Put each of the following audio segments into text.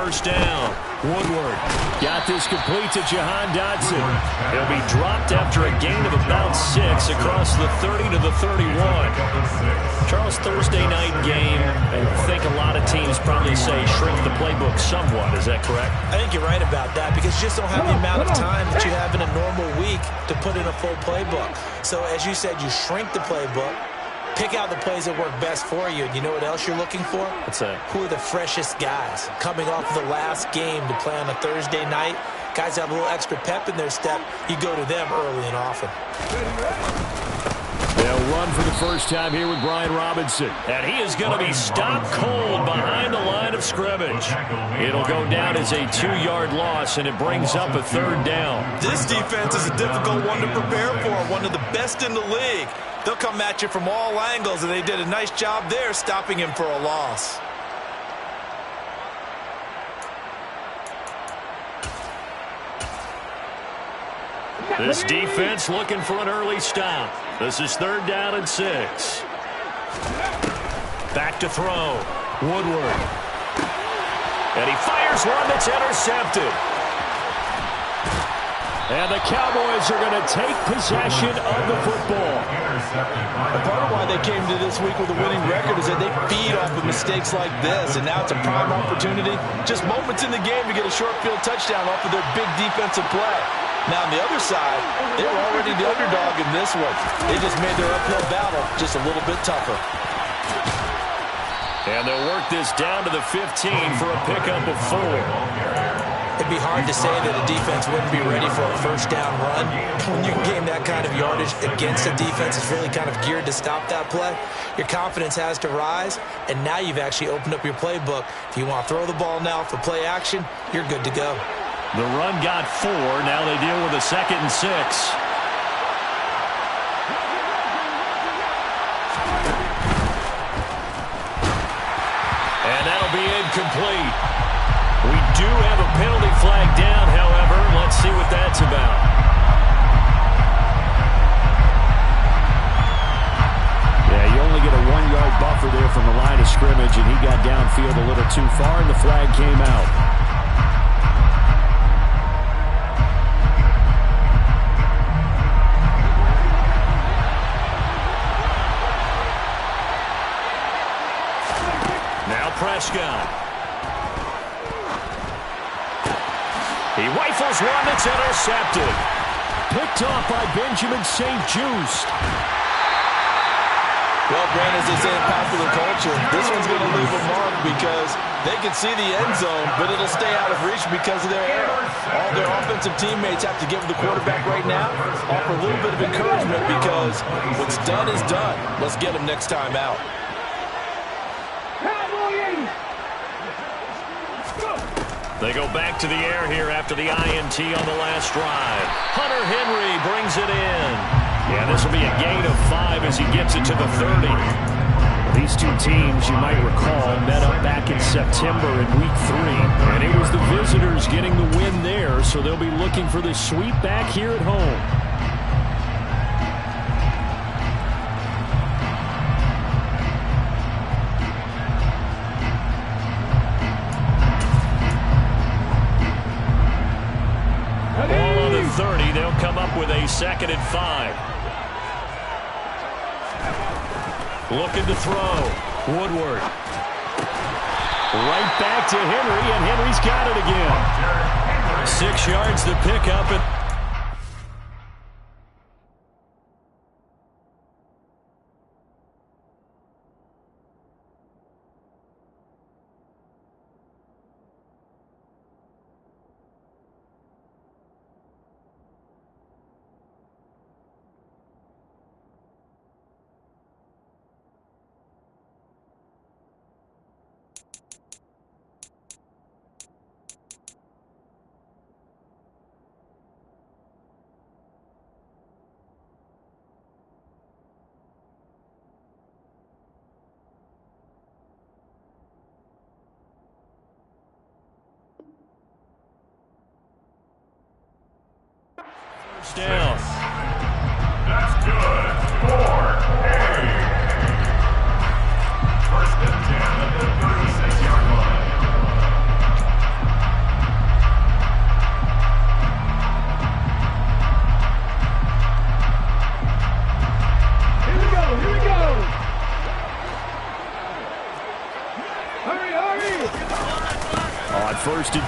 first down. Woodward got this complete to Jahan Dotson. He'll be dropped after a gain of about 6 across the 30 to the 31. Charles, Thursday night game, I think a lot of teams probably say shrink the playbook somewhat. Is that correct? I think you're right about that because you just don't have the amount of time that you have in a normal week to put in a full playbook. So as you said, you shrink the playbook. Pick out the plays that work best for you. And you know what else you're looking for? What's that? Who are the freshest guys coming off the last game to play on a Thursday night? Guys have a little extra pep in their step. You go to them early and often. They'll run for the first time here with Brian Robinson. And he is going to be stopped cold behind the line of scrimmage. It'll go down as a 2-yard loss, and it brings up a 3rd down. This defense is a difficult one to prepare for, one of the best in the league. They'll come at you from all angles, and they did a nice job there stopping him for a loss. This defense looking for an early stop. This is 3rd down and 6. Back to throw. Woodward. And he fires one that's intercepted. And the Cowboys are going to take possession of the football. A part of why they came to this week with a winning record is that they feed off of mistakes like this, and now it's a prime opportunity. Just moments in the game to get a short field touchdown off of their big defensive play. Now on the other side, they were already the underdog in this one. They just made their uphill battle just a little bit tougher. And they'll work this down to the 15 for a pickup of 4. It'd be hard to say that a defense wouldn't be ready for a first down run. When you gain that kind of yardage against a defense that's really kind of geared to stop that play, your confidence has to rise, and now you've actually opened up your playbook. If you want to throw the ball now for play action, you're good to go. The run got 4. Now they deal with a 2nd and 6. And that'll be incomplete. We do have a penalty flag down, however. Let's see what that's about. Yeah, you only get a 1-yard buffer there from the line of scrimmage, and he got downfield a little too far, and the flag came out. Now Prescott. He rifles one that's intercepted. Picked off by Benjamin St-Juste. Well, Brand, as they say in popular culture, this one's going to leave a mark because they can see the end zone, but it'll stay out of reach because of their error. All their offensive teammates have to give the quarterback right now, offer a little bit of encouragement because what's done is done. Let's get him next time out. They go back to the air here after the INT on the last drive. Hunter Henry brings it in. Yeah, this will be a gain of 5 as he gets it to the 30. These two teams, you might recall, met up back in September in Week 3. And it was the visitors getting the win there, so they'll be looking for the sweep back here at home. They'll come up with a 2nd and 5. Looking to throw. Woodward. Right back to Henry, and Henry's got it again. 6 yards to pick up. Down. That's good. 4-8. First and 10 at the 36-yard line.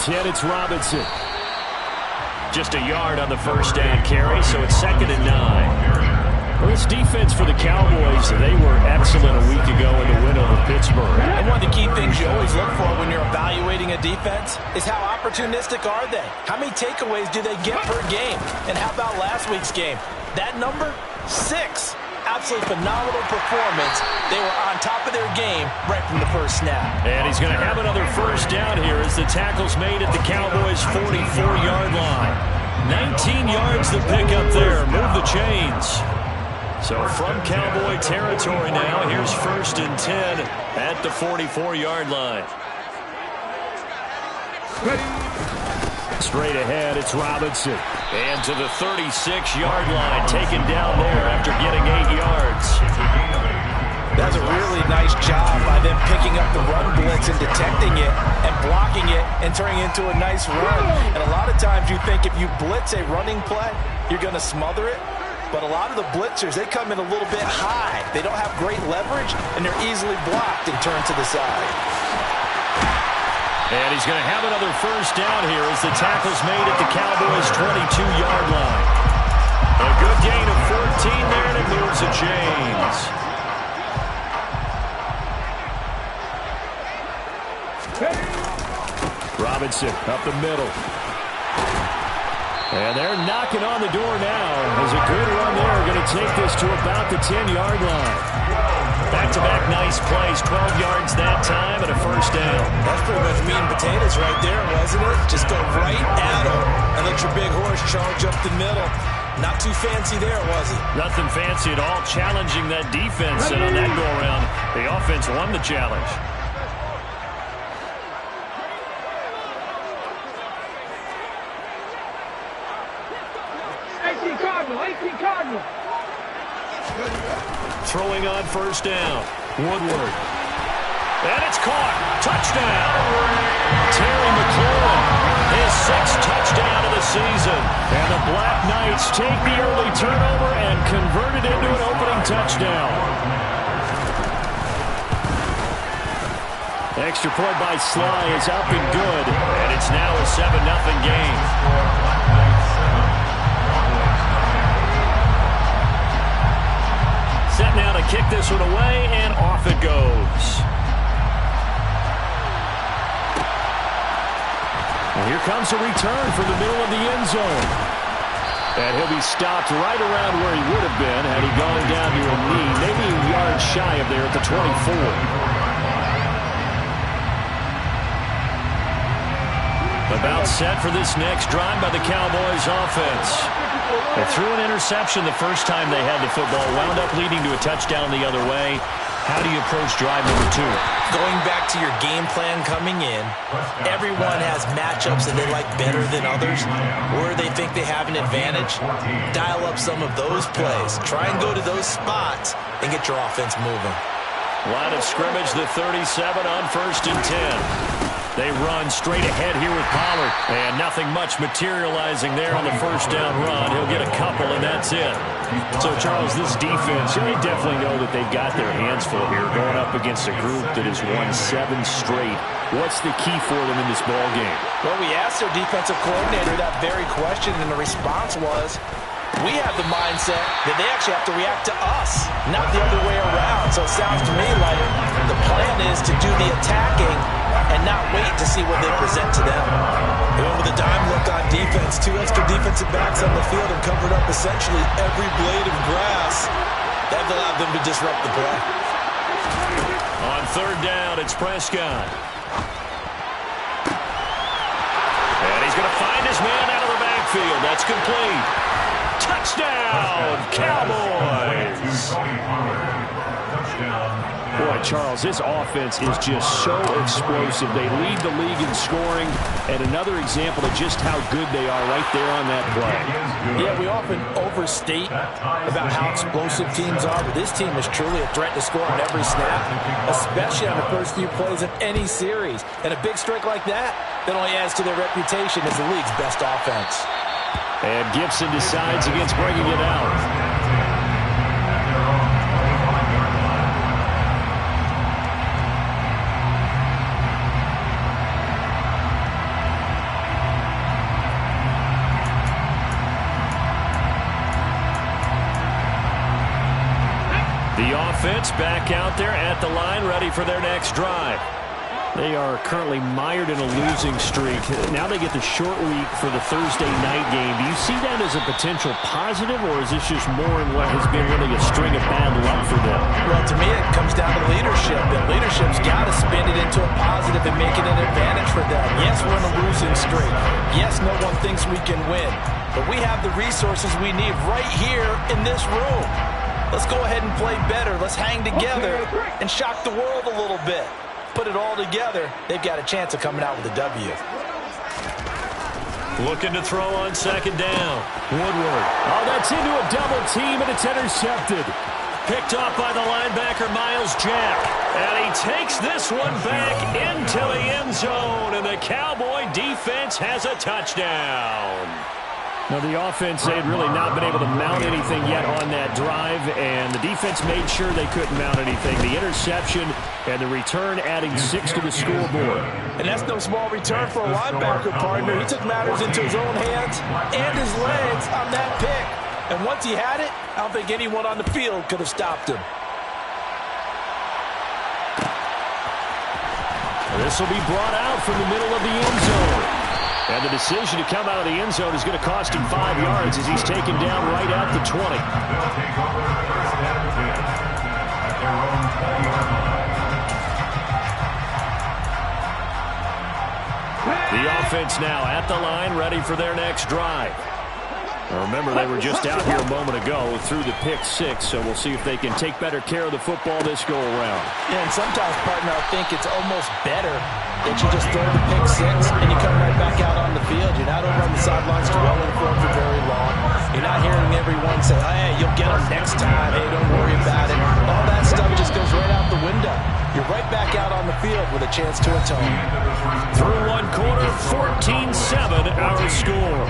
Instead, it's Robinson. Just a yard on the first down carry, so it's 2nd and 9. Well, this defense for the Cowboys, they were excellent a week ago in the win over Pittsburgh. And one of the key things you always look for when you're evaluating a defense is how opportunistic are they? How many takeaways do they get per game? And how about last week's game? That number? 6. Absolutely phenomenal performance. They were on top of their game right from the first snap. And he's going to have another first down here as the tackle's made at the Cowboys' 44-yard line. 19 yards to pick up there. Move the chains. So from Cowboy territory now, here's 1st and 10 at the 44-yard line. Straight ahead, it's Robinson. And to the 36-yard line, taken down there after getting 8 yards. That's a really nice job by them picking up the run blitz and detecting it and blocking it and turning it into a nice run. And a lot of times you think if you blitz a running play, you're going to smother it. But a lot of the blitzers, they come in a little bit high. They don't have great leverage, and they're easily blocked and turned to the side. And he's going to have another first down here as the tackle's made at the Cowboys' 22-yard line. A good gain of 14 there, and it moves the chains. Robinson up the middle. And they're knocking on the door now. There's a good run there. Going to take this to about the 10-yard line. Back-to-back nice plays. 12 yards that time and a first down. That's pretty much meat and potatoes right there, wasn't it? Just go right at them and let your big horse charge up the middle. Not too fancy there, was it? Nothing fancy at all. Challenging that defense. And on that go-around, the offense won the challenge. Throwing on first down. Woodward. And it's caught. Touchdown. Terry McLaurin, his 6th touchdown of the season. And the Black Knights take the early turnover and convert it into an opening touchdown. Extra point by Sly is up and good. And it's now a 7-0 game. Set now to kick this one away, and off it goes. And here comes a return from the middle of the end zone. And he'll be stopped right around where he would have been had he gone down to a knee, maybe a yard shy of there at the 24. About set for this next drive by the Cowboys offense. They threw an interception the first time they had the football, wound up leading to a touchdown the other way. How do you approach drive number 2? Going back to your game plan coming in, everyone has matchups that they like better than others, where they think they have an advantage. Dial up some of those plays. Try and go to those spots and get your offense moving. Line of scrimmage, the 37 on 1st and 10. They run straight ahead here with Pollard. And nothing much materializing there on the first down run. He'll get a couple, and that's it. So, Charles, this defense, they definitely know that they've got their hands full here going up against a group that has won 7 straight. What's the key for them in this ball game? Well, we asked their defensive coordinator that very question, and the response was, we have the mindset that they actually have to react to us, not the other way around. So it sounds to me like the plan is to do the attacking and not wait to see what they present to them. They went with a dime look on defense. 2 extra defensive backs on the field and covered up essentially every blade of grass. That allowed them to disrupt the play. On 3rd down, it's Prescott. And he's going to find his man out of the backfield. That's complete. Touchdown, Cowboys! Boy, Charles, this offense is just so explosive. They lead the league in scoring, and another example of just how good they are right there on that play. Yeah, we often overstate about how explosive teams are, but this team is truly a threat to score on every snap, especially on the first few plays of any series. And a big strike like that only adds to their reputation as the league's best offense. And Gibson decides against bringing it out. The offense back out there at the line, ready for their next drive. They are currently mired in a losing streak. Now they get the short week for the Thursday night game. Do you see that as a potential positive, or is this just more in what has been really a string of bad luck for them? Well, to me, it comes down to leadership. And leadership's got to spin it into a positive and make it an advantage for them. Yes, we're in a losing streak. Yes, no one thinks we can win. But we have the resources we need right here in this room. Let's go ahead and play better. Let's hang together and shock the world a little bit. Put it all together, they've got a chance of coming out with a W. Looking to throw on second down. Woodward. Oh, that's into a double team, and it's intercepted. Picked off by the linebacker, Miles Jack. And he takes this one back into the end zone, and the Cowboy defense has a touchdown. Now, the offense, they had really not been able to mount anything yet on that drive, and the defense made sure they couldn't mount anything. The interception and the return adding 6 to the scoreboard. And that's no small return for a linebacker, partner. He took matters into his own hands and his legs on that pick. And once he had it, I don't think anyone on the field could have stopped him. This will be brought out from the middle of the end zone. And the decision to come out of the end zone is going to cost him 5 yards as he's taken down right at the 20. The offense now at the line, ready for their next drive. Now remember, they were just out here a moment ago through the pick 6, so we'll see if they can take better care of the football this go-around. Yeah, and sometimes, partner, I think it's almost better that you just throw the pick 6 and you come right back out on the field. You're not over on the sidelines dwelling for it for very long. You're not hearing everyone say, oh, hey, you'll get them next time. Hey, don't worry about it. All that stuff just goes right out the window. You're right back out on the field with a chance to atone. Through one quarter, 14-7 our score.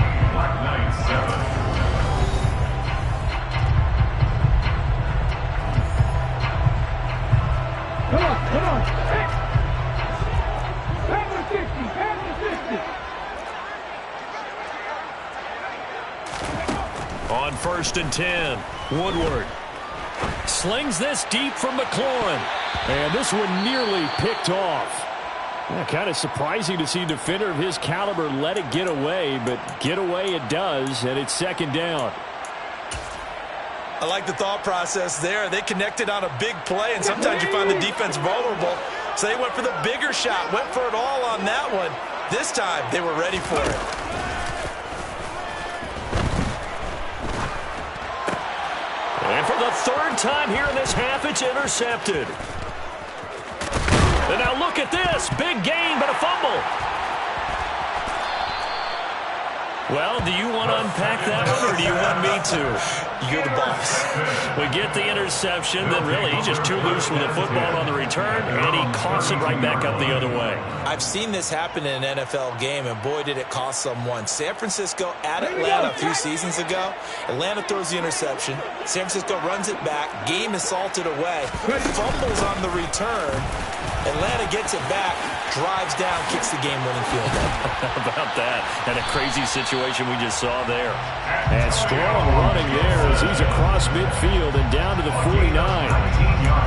Come on. Have the 60. On 1st and 10, Woodward slings this deep from McLaurin. And this one nearly picked off. Yeah, kind of surprising to see a defender of his caliber let it get away, but get away it does, and it's second down. I like the thought process there. They connected on a big play, and sometimes you find the defense vulnerable. So they went for the bigger shot, went for it all on that one. This time, they were ready for it. And for the 3rd time here in this half, it's intercepted. And now look at this. Big gain, but a fumble. Well, do you want to unpack that one, or do you want me to? You're the boss. We get the interception, then really he's just too loose with the football on the return, and he coughs it right back up the other way. I've seen this happen in an NFL game, and boy, did it cost someone. San Francisco at Atlanta a few seasons ago. Atlanta throws the interception. San Francisco runs it back. Game is salted away. Fumbles on the return. Atlanta gets it back, drives down, kicks the game-winning field goal. How about that? And a crazy situation we just saw there. And strong running there as he's across midfield and down to the 49.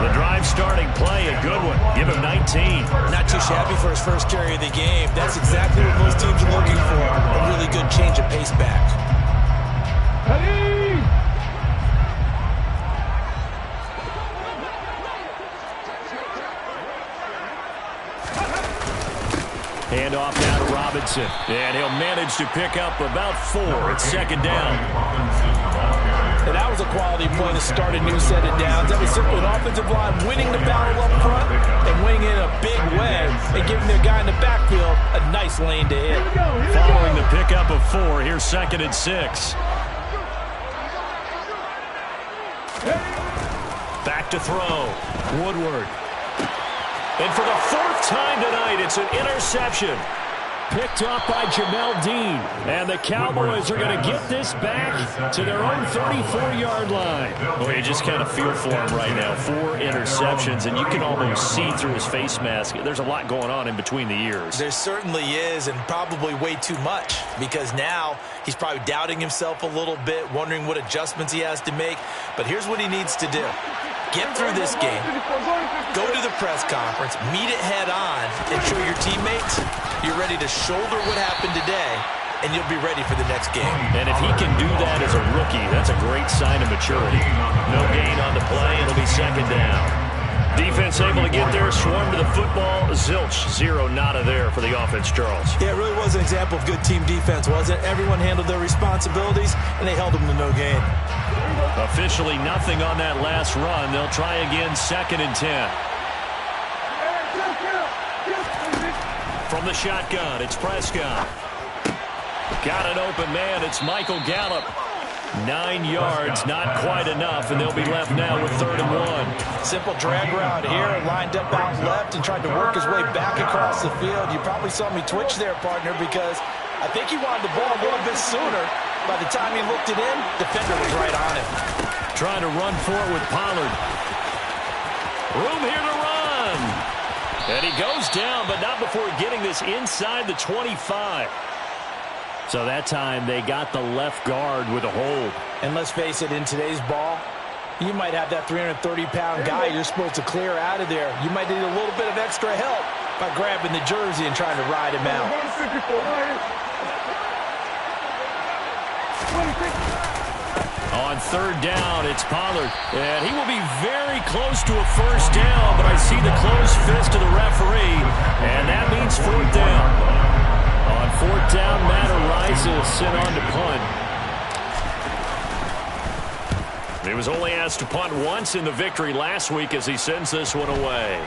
The drive starting play, a good one. Give him 19. Not too shabby for his first carry of the game. That's exactly what most teams are looking for. A really good change of pace back. Hand off now to Robinson. And he'll manage to pick up about 4. It's second down. And that was a quality play to start a new set of downs. That was simply an offensive line winning the battle up front and winning it in a big way and giving their guy in the backfield a nice lane to hit. Following the pickup of 4, here's 2nd and 6. Back to throw. Woodward. And for the 4th time tonight, it's an interception. Picked up by Jamel Dean. And the Cowboys are going to get this back to their own 34-yard line. Boy, you just kind of feel for him right now. 4 interceptions, and you can almost see through his face mask. There's a lot going on in between the ears. There certainly is, and probably way too much, because now he's probably doubting himself a little bit, wondering what adjustments he has to make. But here's what he needs to do. Get through this game, go to the press conference, meet it head on, and show your teammates you're ready to shoulder what happened today, and you'll be ready for the next game. And if he can do that as a rookie, that's a great sign of maturity. No gain on the play. It'll be second down. Defense able to get there, swarm to the football. Zilch, zero, nada there for the offense, Charles. Yeah, it really was an example of good team defense, wasn't it? Everyone handled their responsibilities, and they held them to no gain. Officially nothing on that last run. They'll try again, 2nd and 10. From the shotgun, it's Prescott. Got an open man. It's Michael Gallup. 9 yards, not quite enough, and they'll be left now with 3rd and 1. Simple drag route here, lined up out left and tried to work his way back across the field. You probably saw me twitch there, partner, because I think he wanted the ball a little bit sooner. By the time he looked it in, defender was right on him. Trying to run for it with Pollard. Room here to run. And he goes down, but not before getting this inside the 25. So that time they got the left guard with a hold. And let's face it, in today's ball, you might have that 330-pound guy you're supposed to clear out of there. You might need a little bit of extra help by grabbing the jersey and trying to ride him out. On 3rd down, it's Pollard. And he will be very close to a first down, but I see the closed fist of the referee, and that means 4th down. On 4th down, Matt Araiza sent on to punt. He was only asked to punt once in the victory last week as he sends this one away.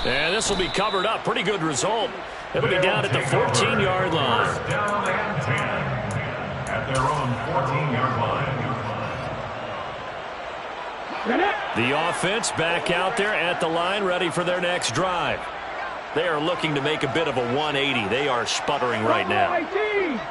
And this will be covered up. Pretty good result. It'll be down at the 14-yard line. First down and 10 at their own 14-yard line. The offense back out there at the line, ready for their next drive. They are looking to make a bit of a 180. They are sputtering right now.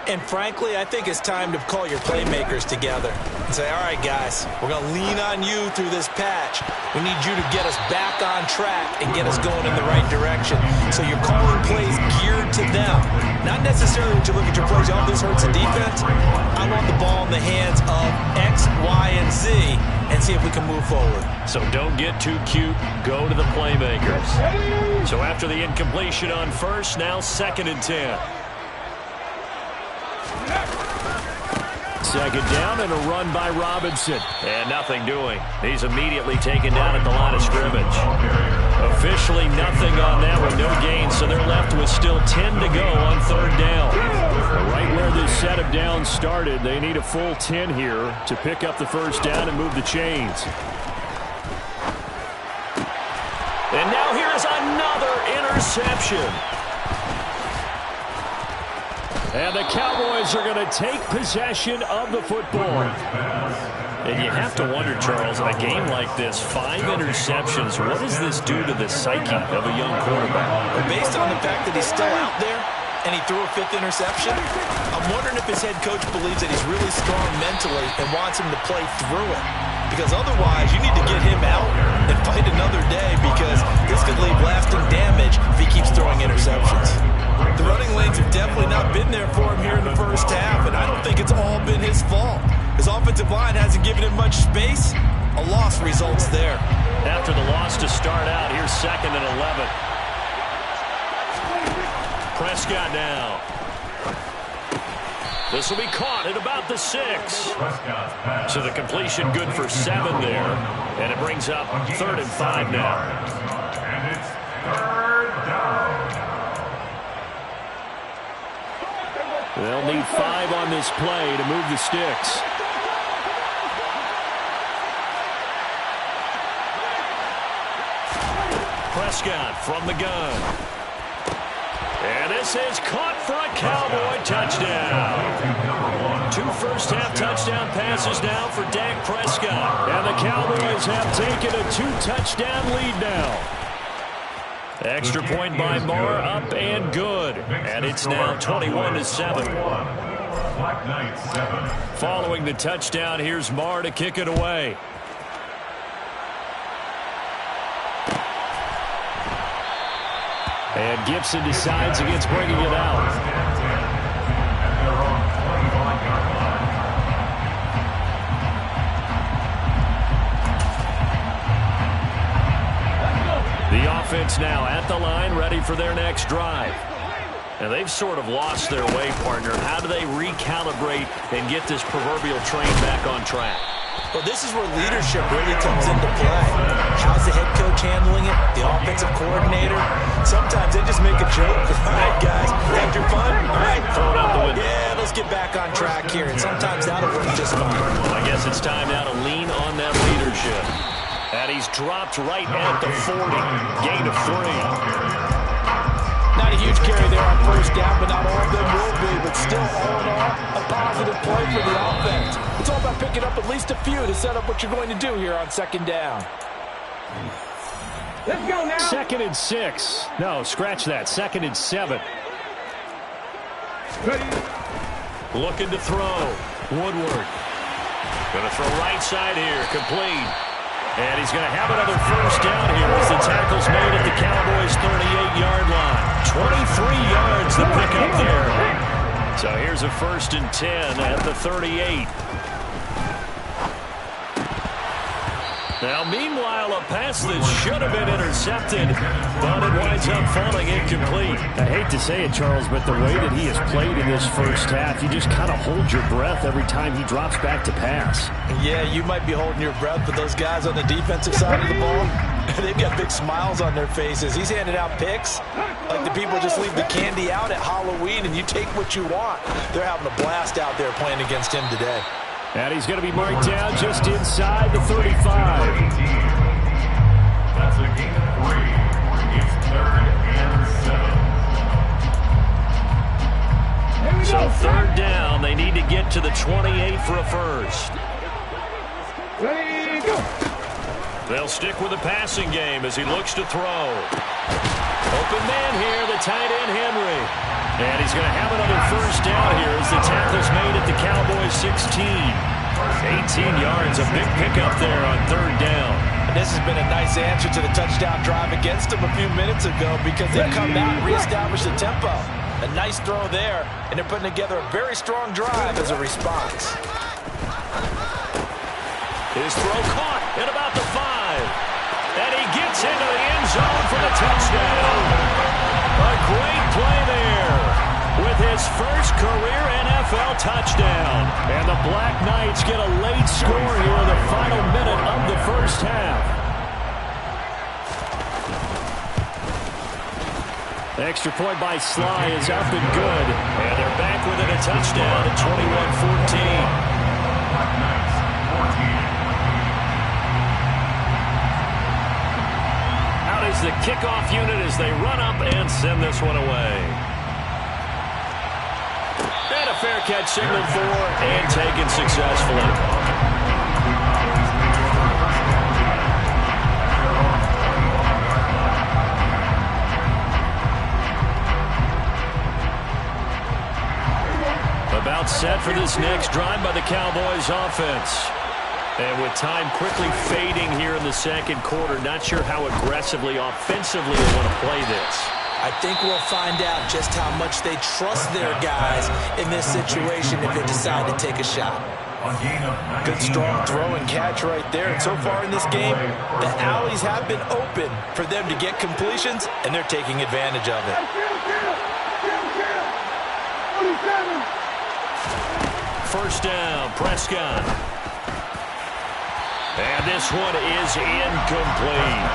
And frankly, I think it's time to call your playmakers together and say, all right, guys, we're going to lean on you through this patch. We need you to get us back on track and get us going in the right direction. So you're calling plays geared to them. Not necessarily when you look at your plays, oh, this hurts the defense. I want the ball in the hands of X, Y, and Z and see if we can move forward. So don't get too cute. Go to the playmakers. So after the incompletion on first, now 2nd and 10. 2nd down and a run by Robinson. And nothing doing. He's immediately taken down at the line of scrimmage. Officially nothing on that one, no gain, so they're left with still 10 to go on 3rd down. Right where this set of downs started, they need a full 10 here to pick up the first down and move the chains. And now here's another interception. And the Cowboys are going to take possession of the football. And you have to wonder, Charles, in a game like this, 5 interceptions, what does this do to the psyche of a young quarterback? Well, based on the fact that he's still out there and he threw a 5th interception, I'm wondering if his head coach believes that he's really strong mentally and wants him to play through it. Because otherwise, you need to get him out and fight another day, because this could leave lasting damage if he keeps throwing interceptions. The running lanes have definitely not been there for him here in the first half, and I don't think it's all been his fault. His offensive line hasn't given him much space. A loss results there. After the loss to start out, here's 2nd and 11. Prescott now. This will be caught at about the 6. So the completion good for 7 there. And it brings up 3rd and 5 now. And it's 3rd down. They'll need 5 on this play to move the sticks. Prescott from the gun. And this is caught for a Cowboy touchdown. 2 first-half touchdown passes now for Dak Prescott. And the Cowboys have taken a 2-touchdown lead now. Extra point by Moore, up and good. And it's now 21-7. Following the touchdown, here's Moore to kick it away. And Gibson decides against bringing it out. for their next drive. And they've sort of lost their way, partner. How do they recalibrate and get this proverbial train back on track? Well, this is where leadership really comes into play. How's the head coach handling it? The offensive coordinator? Sometimes they just make a joke. All right, guys, had your fun? All right, throw it out the window. Yeah, let's get back on track here. And sometimes that'll work just fine. I guess it's time now to lean on that leadership. And he's dropped right at the 40. Gain of 3. Not a huge carry there on first down, but not all of them will be. But still, all in all, a positive play for the offense. It's all about picking up at least a few to set up what you're going to do here on second down. Let's go now. 2nd and 6. No, scratch that. 2nd and 7. Ready. Looking to throw. Woodward. Going to throw right side here. Complete. And he's going to have another first down here as the tackle's made at the Cowboys' 38-yard line. 23 yards to pick up there. So here's a 1st and 10 at the 38. Now, meanwhile, a pass that should have been intercepted, but it winds up falling incomplete. I hate to say it, Charles, but the way that he has played in this first half, you just kind of hold your breath every time he drops back to pass. Yeah, you might be holding your breath, but those guys on the defensive side of the ball, they've got big smiles on their faces. He's handing out picks like the people just leave the candy out at Halloween and you take what you want. They're having a blast out there playing against him today. And he's going to be marked down just inside the 35. That's a gain of 3. It's 3rd and 7. So 3rd down, they need to get to the 28 for a first. Ready, go. They'll stick with the passing game as he looks to throw. Open man here, the tight end Henry. And he's going to have another first down here as the tackle's made at the Cowboys' 16. 18 yards, a big pickup there on 3rd down. And this has been a nice answer to the touchdown drive against them a few minutes ago because they've come out and reestablished the tempo. A nice throw there, and they're putting together a very strong drive as a response. His throw caught at about the 5. And he gets into the end zone for the touchdown. A great play there with his first career NFL touchdown. And the Black Knights get a late score here in the final minute of the first half. The extra point by Sly is up and good. And they're back within a touchdown at 21-14. Is the kickoff unit as they run up and send this one away. And a fair catch signaled for and taken successfully. About set for this next drive by the Cowboys offense. And with time quickly fading here in the second quarter, not sure how aggressively, offensively they want to play this. I think we'll find out just how much they trust their guys in this situation if they decide to take a shot. Good strong throw and catch right there. And so far in this game, the alleys have been open for them to get completions, and they're taking advantage of it. First down, Prescott. And this one is incomplete.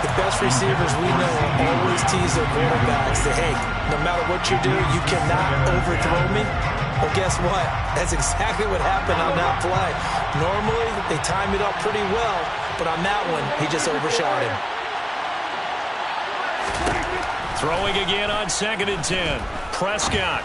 The best receivers we know always tease their quarterbacks that, hey, no matter what you do, you cannot overthrow me. Well, guess what? That's exactly what happened on that play. Normally, they time it up pretty well, but on that one, he just overshot him. Throwing again on 2nd and 10. Prescott.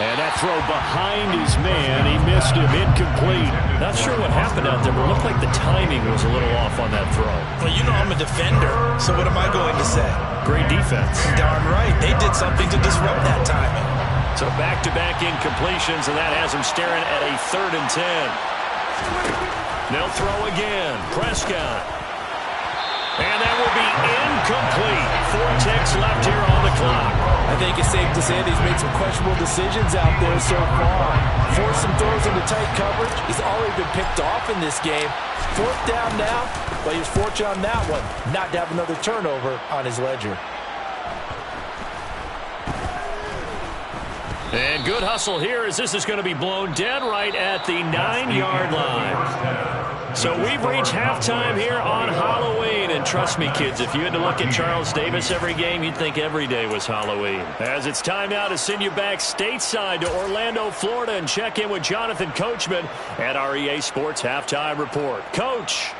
And that throw behind his man, he missed him, incomplete. Not sure what happened out there, but it looked like the timing was a little off on that throw. Well, you know I'm a defender, so what am I going to say? Great defense. Darn right. They did something to disrupt that timing. So back-to-back incompletions, and that has him staring at a 3rd and 10. They'll throw again. Prescott. And that will be incomplete. 4 ticks left here on the clock. I think it's safe to say that he's made some questionable decisions out there so far. Forced some throws into tight coverage. He's already been picked off in this game. 4th down now, but he was fortunate on that one not to have another turnover on his ledger. And good hustle here as this is going to be blown dead right at the 9-yard line. So we've reached halftime here on Halloween. And trust me, kids, if you had to look at Charles Davis every game, you'd think every day was Halloween. As it's time now to send you back stateside to Orlando, Florida, and check in with Jonathan Coachman at our EA Sports Halftime Report. Coach.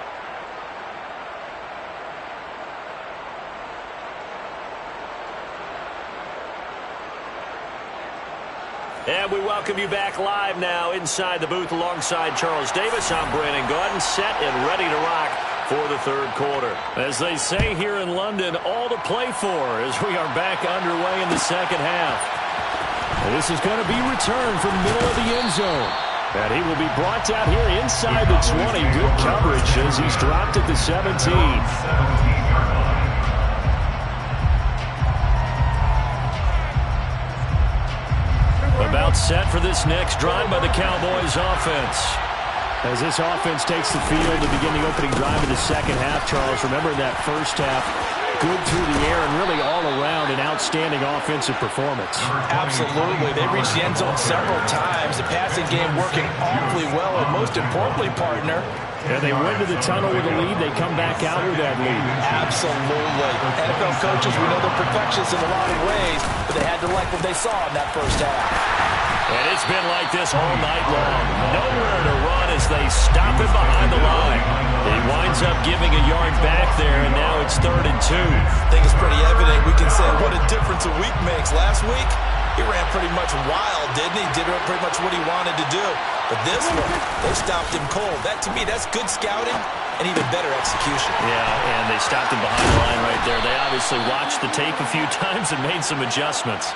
And we welcome you back live now inside the booth alongside Charles Davis. I'm Brandon Gaudin, set and ready to rock for the 3rd quarter. As they say here in London, all to play for as we are back underway in the 2nd half. This is going to be returned from the middle of the end zone. And he will be brought down here inside the 20. Good coverage as he's dropped at the 17. About set for this next drive by the Cowboys offense. As this offense takes the field to begin the opening drive of the 2nd half, Charles, remember that 1st half, good through the air and really all around an outstanding offensive performance. Absolutely. They reached the end zone several times. The passing game working awfully well, and most importantly, partner, and they went to the tunnel with a lead. They come back out with that lead. Absolutely. NFL coaches, we know they're perfectionists in a lot of ways, but they had to like what they saw in that 1st half. And it's been like this all night long. Nowhere to run as they stop him behind the line. He winds up giving a yard back there, and now it's 3rd and 2. I think it's pretty evident. We can say what a difference a week makes. Last week, he ran pretty much wild, didn't he? Did pretty much what he wanted to do. But this one, they stopped him cold. That, to me, that's good scouting and even better execution. Yeah, and they stopped him behind the line right there. They obviously watched the tape a few times and made some adjustments.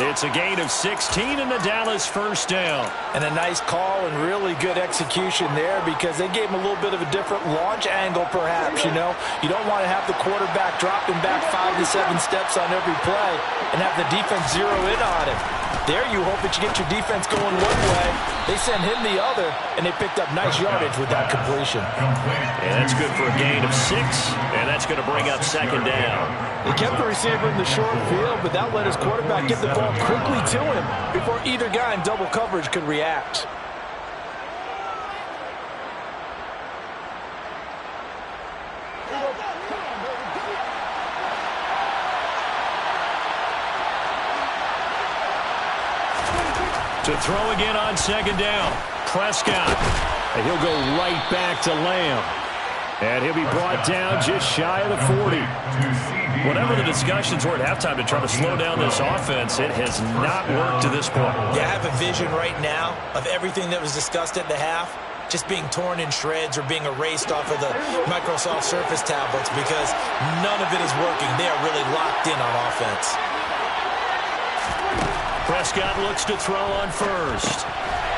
It's a gain of 16 in the Dallas 1st down. And a nice call and really good execution there because they gave him a little bit of a different launch angle perhaps, you know. You don't want to have the quarterback dropping back 5 to 7 steps on every play and have the defense zero in on him. There you hope that you get your defense going one way. They send him the other, and they picked up nice yardage with that completion. And that's good for a gain of 6, and that's going to bring up 2nd down. They kept the receiver in the short field, but that let his quarterback get the ball quickly to him before either guy in double coverage could react. To throw again on 2nd down. Prescott. And he'll go right back to Lamb. And he'll be brought down just shy of the 40. Whatever the discussions were at halftime to try to slow down this offense, it has not worked to this point. Yeah, I have a vision right now of everything that was discussed at the half just being torn in shreds or being erased off of the Microsoft Surface tablets because none of it is working. They are really locked in on offense. Prescott looks to throw on 1st.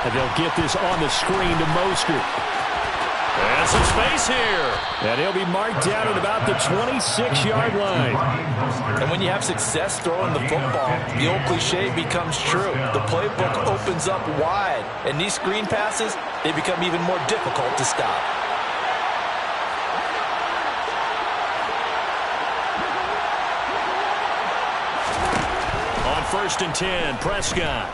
And they'll get this on the screen to Mostert. And some space here. And he'll be marked down at about the 26-yard line. And when you have success throwing the football, the old cliche becomes true. The playbook opens up wide. And these screen passes, they become even more difficult to stop. On 1st and 10, Prescott.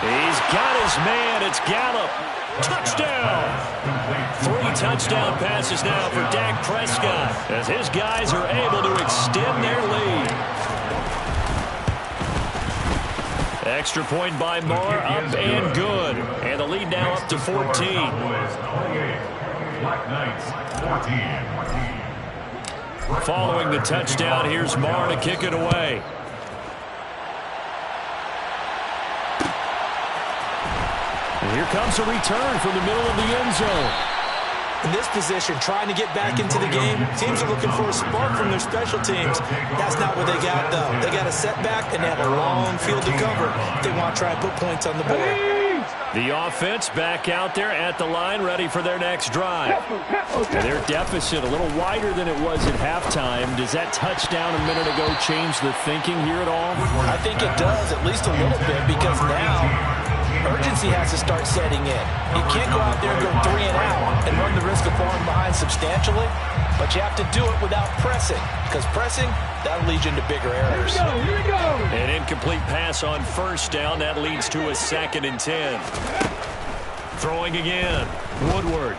He's got his man. It's Gallup. Touchdown. 3 touchdown passes now for Dak Prescott as his guys are able to extend their lead. Extra point by Moore, up and good. And the lead now up to 14. Black Knights, 14. Following the touchdown, here's Moore to kick it away. And here comes a return from the middle of the end zone. In this position, trying to get back into the game, teams are looking for a spark from their special teams. That's not what they got, though. They got a setback, and they have a long field to cover if they want to try and put points on the board. The offense back out there at the line, ready for their next drive. And their deficit a little wider than it was at halftime. Does that touchdown a minute ago change the thinking here at all? I think it does, at least a little bit, because now urgency has to start setting in. You can't go out there and go 3 and out and run the risk of falling behind substantially, but you have to do it without pressing, because pressing, that'll lead you into bigger errors. Here we go. An incomplete pass on first down. That leads to a 2nd and 10. Throwing again. Woodward.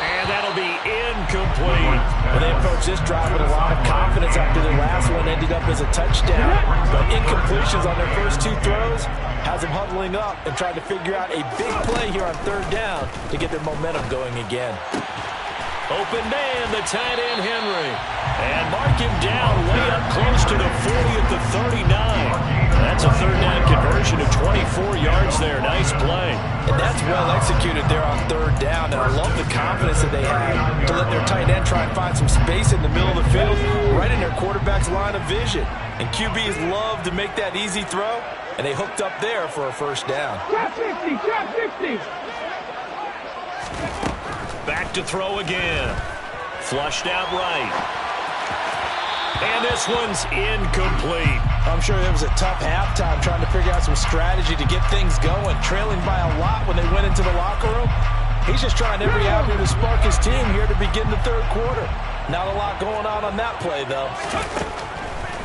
And that'll be incomplete. Well, they approached this drive with a lot of confidence after their last one ended up as a touchdown. But incompletions on their first 2 throws has them huddling up and trying to figure out a big play here on 3rd down to get their momentum going again. Open man, the tight end Henry. And mark him down way up close to the 40 at the 39. That's a 3rd down conversion of 24 yards there. Nice play. And that's well executed there on 3rd down. And I love the confidence that they had to let their tight end try and find some space in the middle of the field, right in their quarterback's line of vision. And QBs love to make that easy throw, and they hooked up there for a 1st down. Trap 50, trap 50. Back to throw again. Flushed out right. And this one's incomplete. I'm sure there was a tough halftime trying to figure out some strategy to get things going, trailing by a lot when they went into the locker room. He's just trying every avenue to spark his team here to begin the 3rd quarter. Not a lot going on that play, though.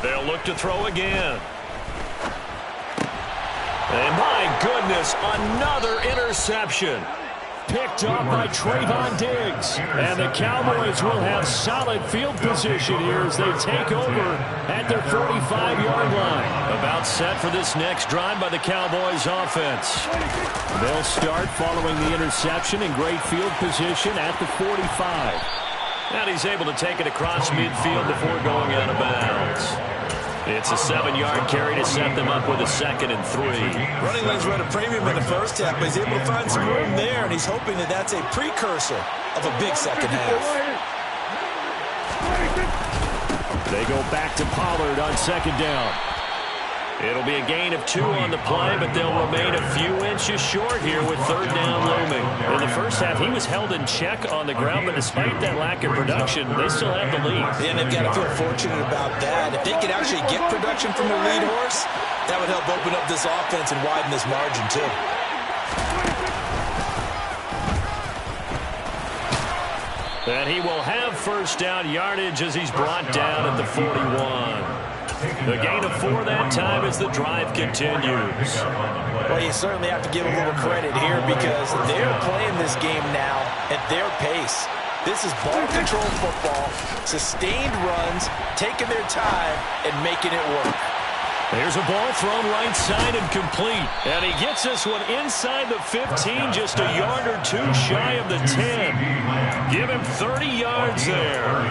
They'll look to throw again. And my goodness, another interception. Picked up by Trayvon Diggs. And the Cowboys will have solid field position here as they take over at their 45-yard line. About set for this next drive by the Cowboys offense. They'll start following the interception in great field position at the 45. And he's able to take it across midfield before going out of bounds. It's a 7-yard carry to set them up with a 2nd and 3. Running lanes were at a premium in the first half, but he's able to find some room there, and he's hoping that that's a precursor of a big second half. They go back to Pollard on 2nd down. It'll be a gain of 2 on the play, but they'll remain a few inches short here with 3rd down looming. In the first half, he was held in check on the ground, but despite that lack of production, they still have the lead. Yeah, and they've got to feel fortunate about that. If they could actually get production from their lead horse, that would help open up this offense and widen this margin, too. And he will have 1st down yardage as he's brought down at the 41. The gain of 4 that time as the drive continues. Well, you certainly have to give a little credit here because they're playing this game now at their pace. This is ball control football, sustained runs, taking their time, and making it work. There's a ball thrown right side and complete. And he gets this one inside the 15, just a yard or 2 shy of the 10. Give him 30 yards there.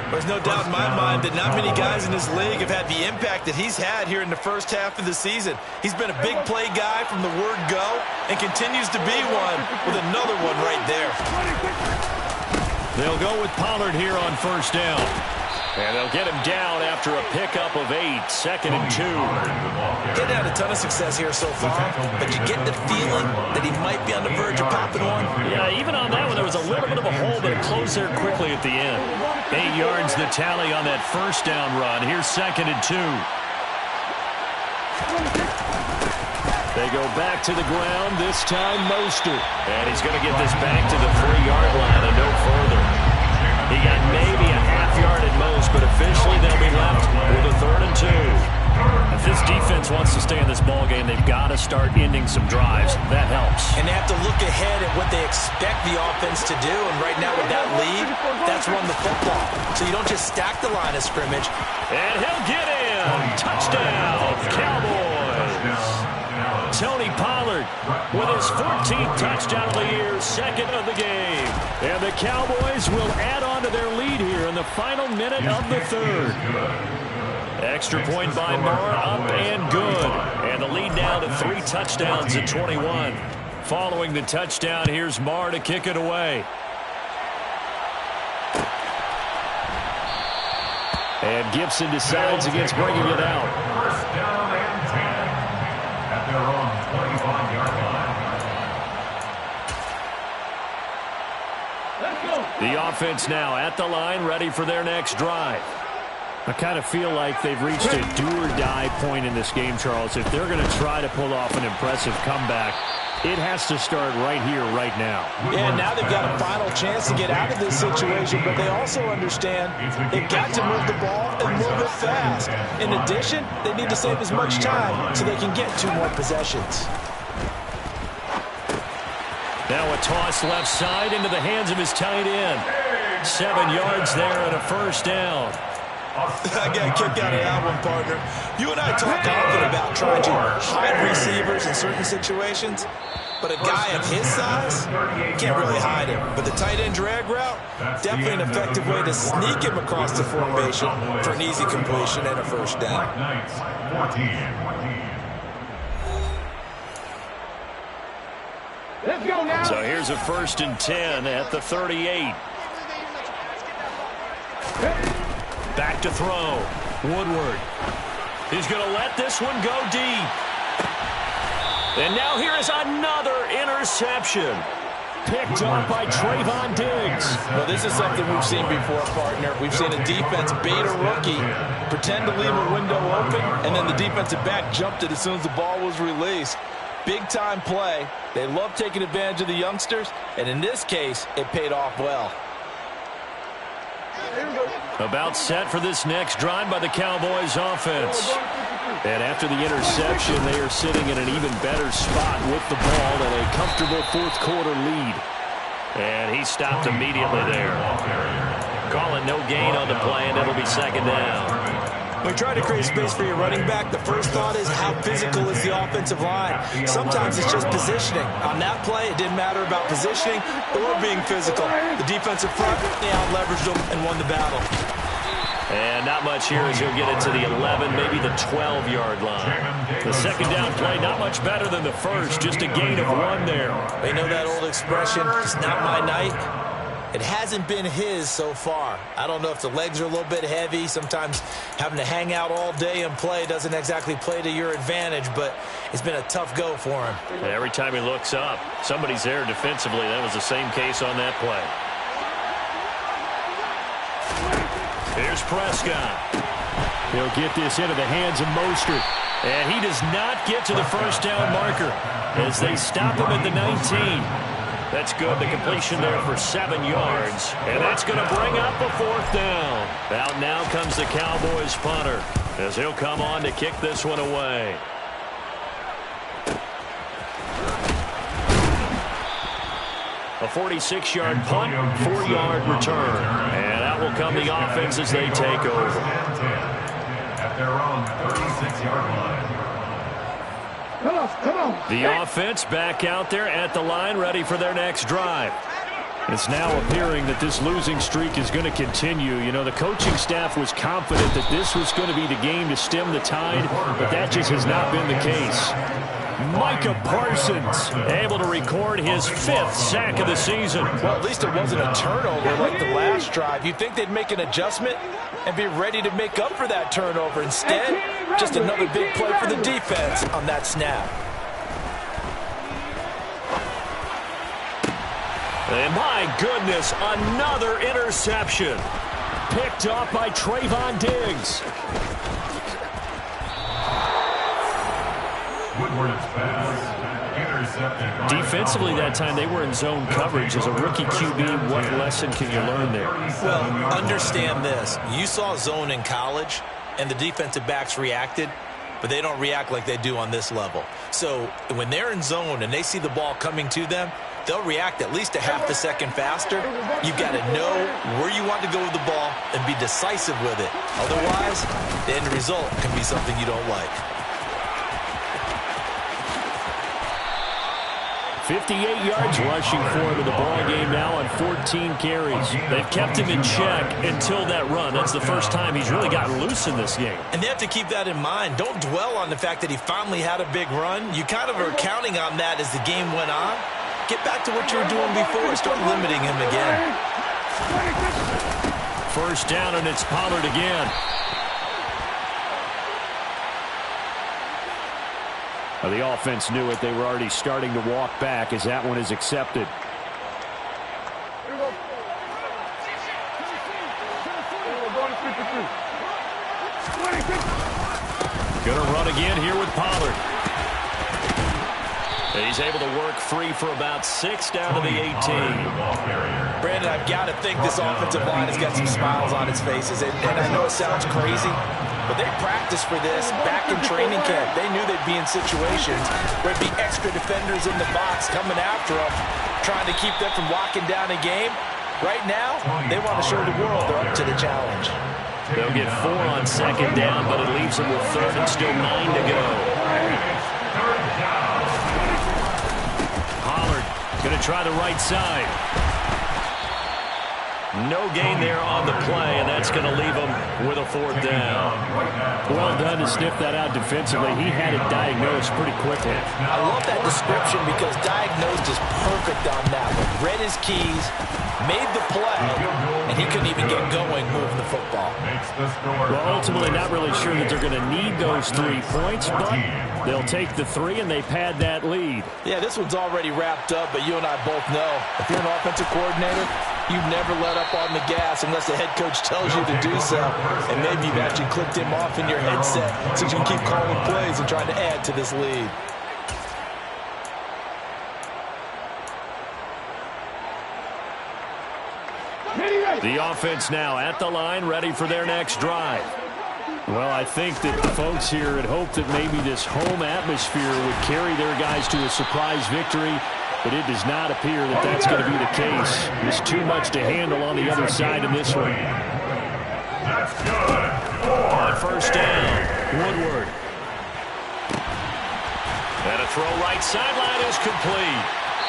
There's no doubt in my mind that not many guys in this league have had the impact that he's had here in the first half of the season. He's been a big play guy from the word go and continues to be one with another one right there. They'll go with Pollard here on 1st down. And they'll get him down after a pickup of 8, 2nd and 2. Getting had a ton of success here so far, but you get the feeling that he might be on the verge of popping one. Yeah, even on that one, there was a little bit of a hole, but it closed there quickly at the end. 8 yards the tally on that 1st down run. Here's 2nd and 2. They go back to the ground, this time Mostert. And he's going to get this back to the 3-yard line and no further. He got maybe a half yard at most, but officially they'll be left with a 3rd and 2. If this defense wants to stay in this ballgame, they've got to start ending some drives. That helps. And they have to look ahead at what they expect the offense to do. And right now with that lead, that's run the football. So you don't just stack the line of scrimmage. And he'll get in. Touchdown, Cowboys. Tony Pollard with his 14th touchdown of the year, 2nd of the game. And the Cowboys will add on to their lead here in the final minute of the 3rd. Extra point by Moore, up and good. And the lead now to 3 touchdowns at 21. Following the touchdown, here's Moore to kick it away. And Gibson decides against bringing it out. 1st down and 10 at their own 25. The offense now at the line, ready for their next drive. I kind of feel like they've reached a do-or-die point in this game, Charles. If they're going to try to pull off an impressive comeback, it has to start right here, right now. Yeah, now they've got a final chance to get out of this situation, but they also understand they've got to move the ball and move it fast. In addition, they need to save as much time so they can get 2 more possessions. Now a toss left side into the hands of his tight end. 7 yards there and a first down. I got a kick out of that one, partner. You and I talk often about trying to hide receivers in certain situations, but a guy of his size can't really hide him. But the tight end drag route, definitely an effective way to sneak him across the formation for an easy completion and a first down. So here's a 1st and 10 at the 38. Back to throw. Woodward. He's going to let this one go deep. And now here is another interception. Picked up by Trayvon Diggs. Well, this is something we've seen before, partner. We've seen a defense bait a rookie, pretend to leave a window open, and then the defensive back jumped it as soon as the ball was released. Big-time play. They love taking advantage of the youngsters, and in this case, it paid off well. About set for this next drive by the Cowboys offense. And after the interception, they are sitting in an even better spot with the ball and a comfortable 4th quarter lead. And he stopped immediately there. Calling no gain on the play, and it'll be 2nd down. When you try to create space for your running back, the first thought is how physical is the offensive line. Sometimes it's just positioning. On that play, it didn't matter about positioning or being physical. The defensive front, they out-leveraged them and won the battle. And not much here as he'll get it to the 11, maybe the 12-yard line. The 2nd down play, not much better than the first, just a gain of 1 there. You know that old expression, it's not my night? It hasn't been his so far. I don't know if the legs are a little bit heavy. Sometimes having to hang out all day and play doesn't exactly play to your advantage, but it's been a tough go for him. Every time he looks up, somebody's there defensively. That was the same case on that play. Here's Prescott. He'll get this into the hands of Mostert. And he does not get to the first down marker as they stop him at the 19. That's good. The completion there for 7 yards. And that's going to bring up a 4th down. Out now comes the Cowboys punter as he'll come on to kick this one away. A 46-yard punt, 4-yard return. And out will come the offense as they take over. At their own 36-yard line. The offense back out there at the line, ready for their next drive. It's now appearing that this losing streak is going to continue. You know, the coaching staff was confident that this was going to be the game to stem the tide, but that just has not been the case. Micah Parsons able to record his 5th sack of the season. Well, at least it wasn't a turnover like the last drive. You'd think they'd make an adjustment and be ready to make up for that turnover. Instead, just another big play for the defense on that snap. And my goodness, another interception. Picked up by Trayvon Diggs. Woodward's pass intercepted. Defensively that time, they were in zone coverage. As a rookie QB, what lesson can you learn there? Well, understand this. You saw zone in college, and the defensive backs reacted, but they don't react like they do on this level. So when they're in zone and they see the ball coming to them, they'll react at least a half a second faster. You've got to know where you want to go with the ball and be decisive with it. Otherwise, the end result can be something you don't like. 58 yards rushing for him in the ball game now on 14 carries. They've kept him in check until that run. That's the first time he's really gotten loose in this game. And they have to keep that in mind. Don't dwell on the fact that he finally had a big run. You kind of are counting on that as the game went on. Get back to what you were doing before. Start limiting him again. First down, and it's Pollard again. Well, the offense knew it. They were already starting to walk back as that one is accepted. Going to run again here with Pollard. He's able to work free for about 6 down to the 18. Brandon, I've got to think this offensive line has got some smiles on its faces. And I know it sounds crazy, but they practiced for this back in training camp. They knew they'd be in situations where there'd be extra defenders in the box coming after them, trying to keep them from locking down a game. Right now, they want to show the world they're up to the challenge. They'll get 4 on 2nd down, but it leaves them with 3rd and still 9 to go. Going to try the right side. No gain there on the play, and that's going to leave him with a 4th down. Well done to sniff that out defensively. He had it diagnosed pretty quickly. I love that description because diagnosed is perfect on that one. Read his keys, made the play, and he couldn't even get going moving the football. Well, ultimately not really sure that they're going to need those 3 points, but they'll take the 3 and they pad that lead. Yeah, this one's already wrapped up, but you and I both know if you're an offensive coordinator, you never let up on the gas unless the head coach tells you to do so. And maybe you've actually clicked him off in your headset so you can keep calling plays and trying to add to this lead. The offense now at the line, ready for their next drive. Well, I think that the folks here had hoped that maybe this home atmosphere would carry their guys to a surprise victory, but it does not appear that that's going to be the case. There's too much to handle on the other side in this one. That's good. On 1st down, Woodward. And a throw right sideline is complete.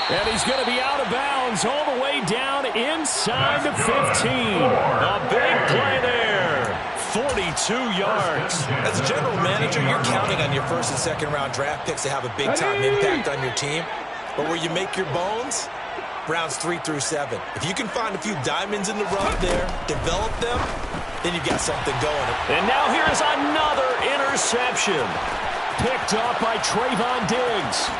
And he's going to be out of bounds all the way down inside the 15. A big play there. 42 yards. As a general manager, you're counting on your 1st and 2nd round draft picks to have a big-time impact on your team. But where you make your bones, rounds 3 through 7. If you can find a few diamonds in the rough there, develop them, then you've got something going. And now here's another interception. Picked off by Trayvon Diggs.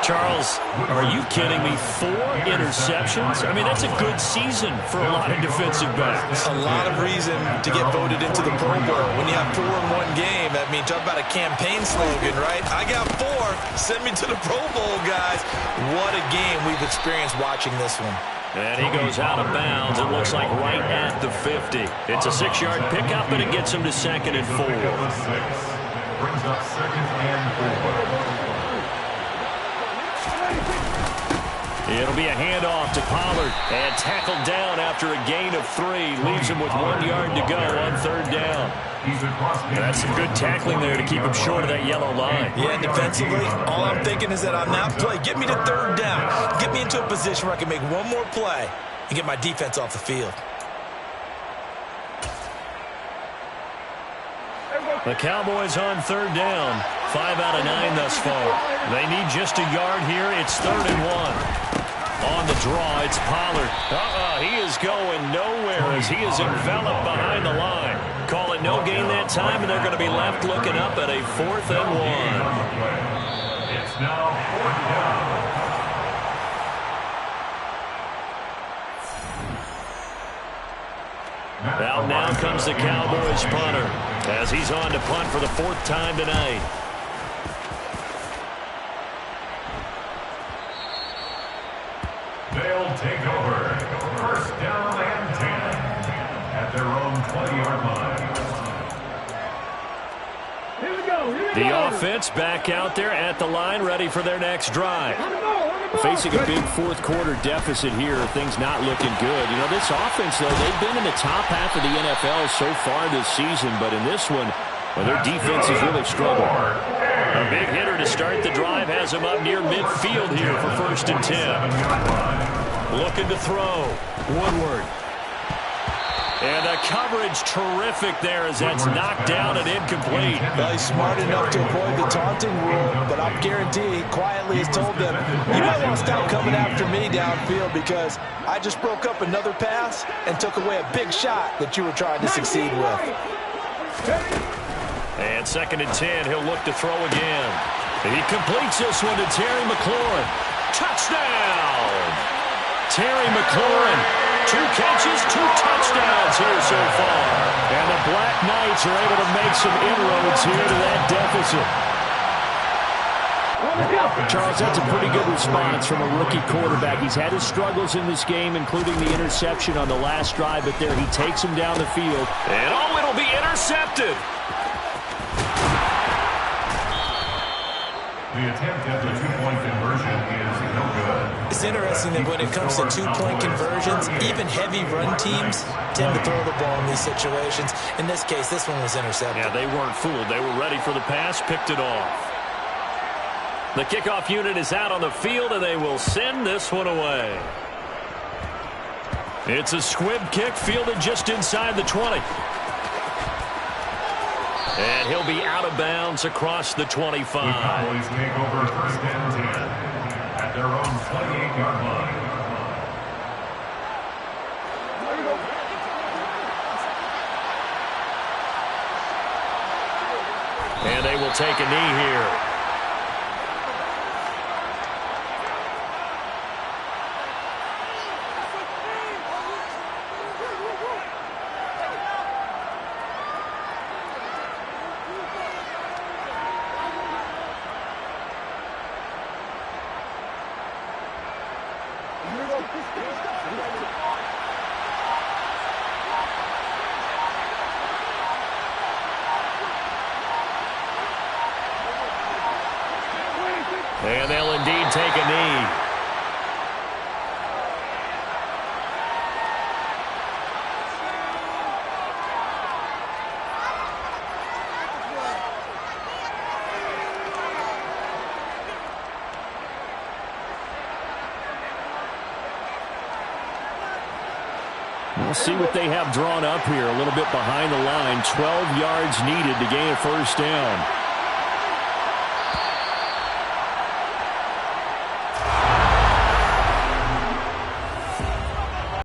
Charles, are you kidding me? 4 interceptions? I mean, that's a good season for a lot of defensive backs. A lot of reason to get voted into the Pro Bowl. When you have 4 in one game, I mean, talk about a campaign slogan, right? I got 4. Send me to the Pro Bowl, guys. What a game we've experienced watching this one. And he goes out of bounds. It looks like right at the 50. It's a 6-yard pickup, and it gets him to 2nd and 4. Brings up 2nd and 4. It'll be a handoff to Pollard, and tackled down after a gain of 3. Leaves him with 1 yard to go on 3rd down. That's some good tackling there to keep him short of that yellow line. Yeah, defensively, all I'm thinking is that on that play, get me to 3rd down. Get me into a position where I can make one more play and get my defense off the field. The Cowboys on 3rd down. 5 out of 9 thus far. They need just a yard here. It's 3rd and 1. On the draw, it's Pollard. He is going nowhere as he is enveloped behind the line. Call it no gain that time, and they're going to be left looking up at a 4th and 1. It's now 4th down. Out now comes the Cowboys punter as he's on to punt for the 4th time tonight. They'll take over. 1st down and 10 at their own 20-yard line. The offense back out there at the line, ready for their next drive. Facing a big 4th quarter deficit here, things not looking good. You know, this offense, though, they've been in the top half of the NFL so far this season, but in this one, well, their defense has really struggled. A big hitter to start the drive has him up near midfield here for 1st and 10. Looking to throw. Woodward. And the coverage terrific there as that's knocked down and incomplete. Well, he's smart enough to avoid the taunting rule, but I'm guaranteed he quietly has told them, you might want to stop coming after me downfield because I just broke up another pass and took away a big shot that you were trying to succeed with. And 2nd and 10, he'll look to throw again. He completes this one to Terry McLaurin. Touchdown! Terry McLaurin. 2 catches, 2 touchdowns here so far. And the Black Knights are able to make some inroads here to that deficit. Charles, that's a pretty good response from a rookie quarterback. He's had his struggles in this game, including the interception on the last drive, but there he takes him down the field. And oh, it'll be intercepted. The attempt at the 2-point conversion is no good. It's interesting that when it comes to 2-point conversions, even heavy run teams tend to throw the ball in these situations. In this case, this one was intercepted. Yeah, they weren't fooled. They were ready for the pass, picked it off. The kickoff unit is out on the field, and they will send this one away. It's a squib kick fielded just inside the 20. And he'll be out of bounds across the 25. The Cowboys take over 1st and 10 at their own 28-yard line. And they will take a knee here. And they'll indeed take a knee. We'll see what they have drawn up here. A little bit behind the line. 12 yards needed to gain a 1st down.